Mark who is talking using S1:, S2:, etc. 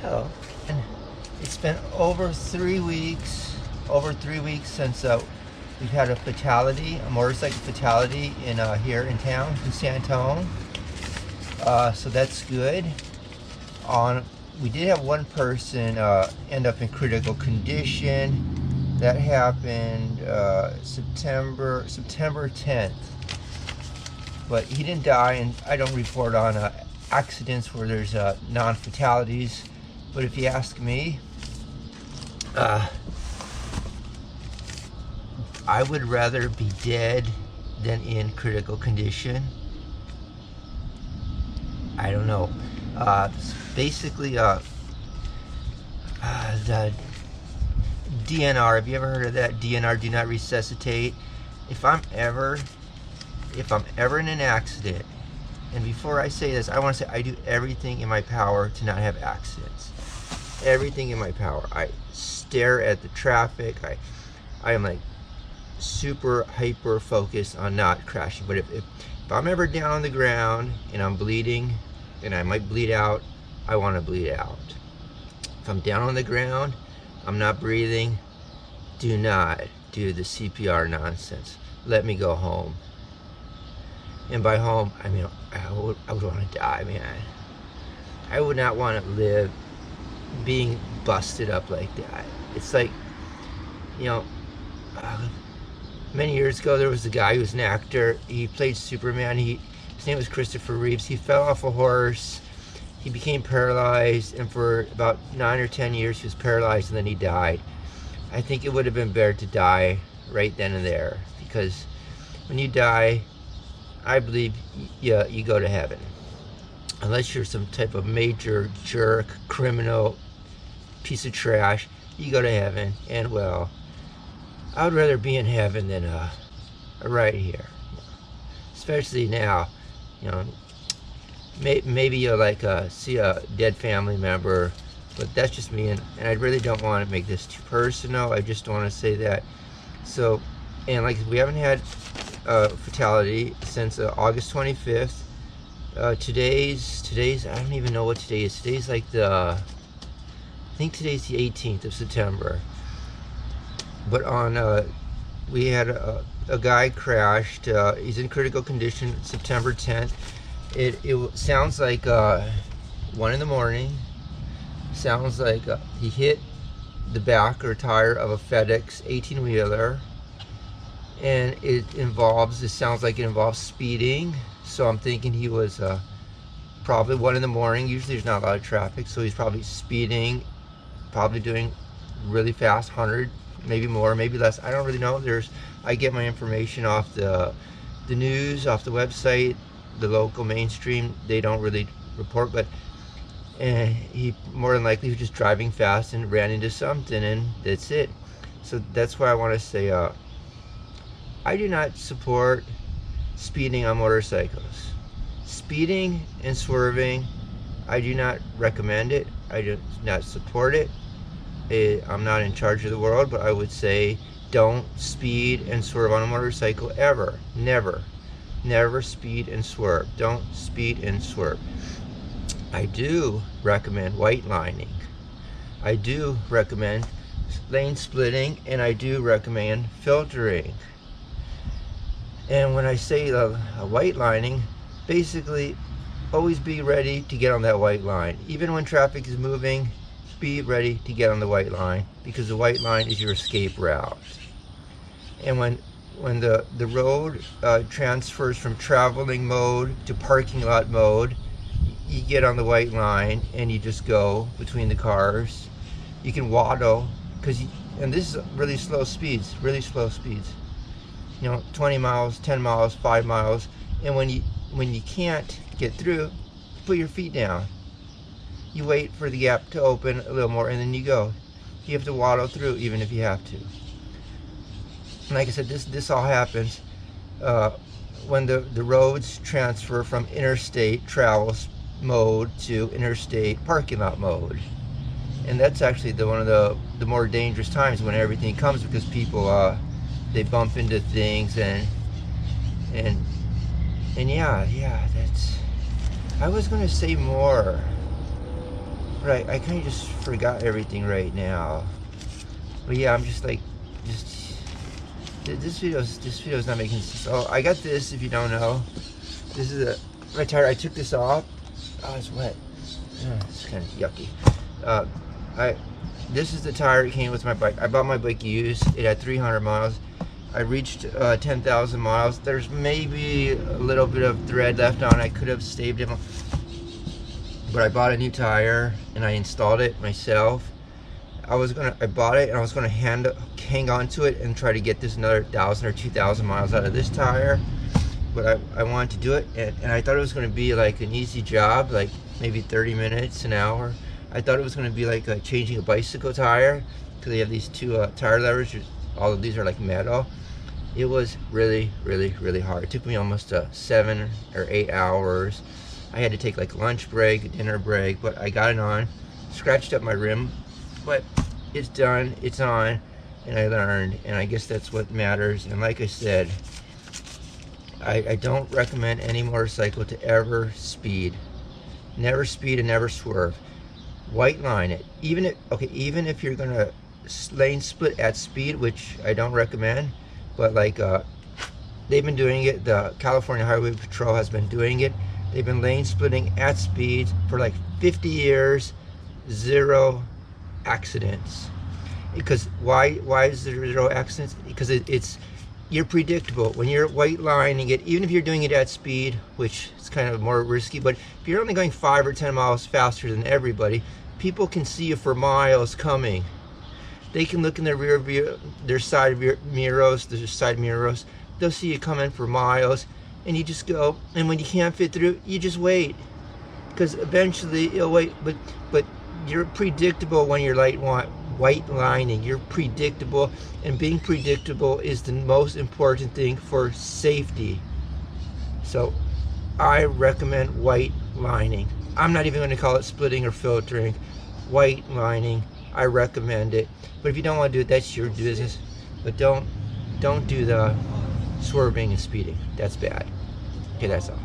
S1: Hello. And it's been over 3 weeks, since we've had a fatality, a motorcycle fatality in here in town, in San Antonio. So that's good. We did have one person end up in critical condition. That happened September 10th. But he didn't die, and I don't report on accidents where there's non-fatalities. But if you ask me, I would rather be dead than in critical condition. I don't know. Basically, the DNR. Have you ever heard of that? DNR, do not resuscitate. If I'm ever in an accident, and before I say this, I want to say I do everything in my power to not have accidents. Everything in my power. I stare at the traffic. I am like super hyper focused on not crashing. But if I'm ever down on the ground and I'm bleeding and I might bleed out, I want to bleed out. If I'm down on the ground, I'm not breathing, do not do the CPR nonsense. Let me go home. And by home, I mean, I would want to die, man. I would not want to live being busted up like that. It's like, many years ago there was a guy who was an actor. He played Superman. His name was Christopher Reeves. He fell off a horse. He became paralyzed, and for about 9 or 10 years he was paralyzed, and then he died. I think it would have been better to die right then and there, because when you die, I believe you go to heaven. Unless you're some type of major jerk, criminal, piece of trash, you go to heaven. And well, I would rather be in heaven than right here. Especially now, maybe you'll see a dead family member, but that's just me, and I really don't want to make this too personal. I just want to say that. So, and we haven't had fatality since August 25th. Today's I don't even know what today is. Today's I think today's the 18th of September. But we had a guy crashed. He's in critical condition. September 10th. It sounds like 1 in the morning. Sounds like he hit the back or tire of a FedEx 18-wheeler. And it sounds like it involves speeding. So I'm thinking he was probably 1 in the morning. Usually there's not a lot of traffic, so he's probably speeding, probably doing really fast, 100, maybe more, maybe less. I don't really know. I get my information off the news, off the website, the local mainstream. They don't really report, but he more than likely was just driving fast and ran into something, and that's it. So that's why I want to say I do not support speeding on motorcycles. Speeding and swerving, I do not recommend it. I do not support it. I'm not in charge of the world, but I would say don't speed and swerve on a motorcycle ever. Never. Never speed and swerve. Don't speed and swerve. I do recommend white lining. I do recommend lane splitting, and I do recommend filtering. And when I say a white lining, basically always be ready to get on that white line. Even when traffic is moving, be ready to get on the white line, because the white line is your escape route. And when the road transfers from traveling mode to parking lot mode, you get on the white line and you just go between the cars. You can waddle, and this is really slow speeds. 20 miles, 10 miles, 5 miles. And when you can't get through, put your feet down. You wait for the gap to open a little more, and then you go. You have to waddle through, even if you have to. And like I said, this all happens when the roads transfer from interstate travel mode to interstate parking lot mode. And that's actually one of the more dangerous times when everything comes, because people they bump into things and yeah, that's. I was gonna say more. Right, I kind of just forgot everything right now. But yeah, I'm just like, this video's not making sense. Oh, I got this. If you don't know, this is my tire. I took this off. Oh, it's wet. It's kind of yucky. This is the tire that came with my bike. I bought my bike used. It had 300 miles. I reached 10,000 miles. There's maybe a little bit of thread left on. I could have staved it, but I bought a new tire and I installed it myself. I bought it and I was gonna hang on to it and try to get this another 1,000 or 2,000 miles out of this tire. But I wanted to do it, and I thought it was gonna be like an easy job, like maybe 30 minutes, an hour. I thought it was gonna be like changing a bicycle tire, because they have these two tire levers. All of these are like metal. It was really, really, really hard. It took me almost 7 or 8 hours. I had to take like lunch break, dinner break, but I got it on, scratched up my rim, but it's done, it's on, and I learned, and I guess that's what matters. And like I said, I don't recommend any motorcycle to ever speed. Never speed and never swerve. White line it. Even if you're gonna lane split at speed, which I don't recommend, but like they've been doing it. The California Highway Patrol has been doing it. They've been lane splitting at speed for like 50 years, 0 accidents. Because why is there 0 accidents? Because you're predictable. When you're white lining it, even if you're doing it at speed, which is kind of more risky, but if you're only going 5 or 10 miles faster than everybody, people can see you for miles coming. They can look in their rear view, their side mirrors. They'll see you coming for miles, and you just go. And when you can't fit through, you just wait, because eventually you'll wait. But you're predictable when you're white lining. You're predictable, and being predictable is the most important thing for safety. So I recommend white lining. I'm not even going to call it splitting or filtering. White lining, I recommend it. But if you don't want to do it, that's your business. But don't do the swerving and speeding. That's bad. Okay, that's all.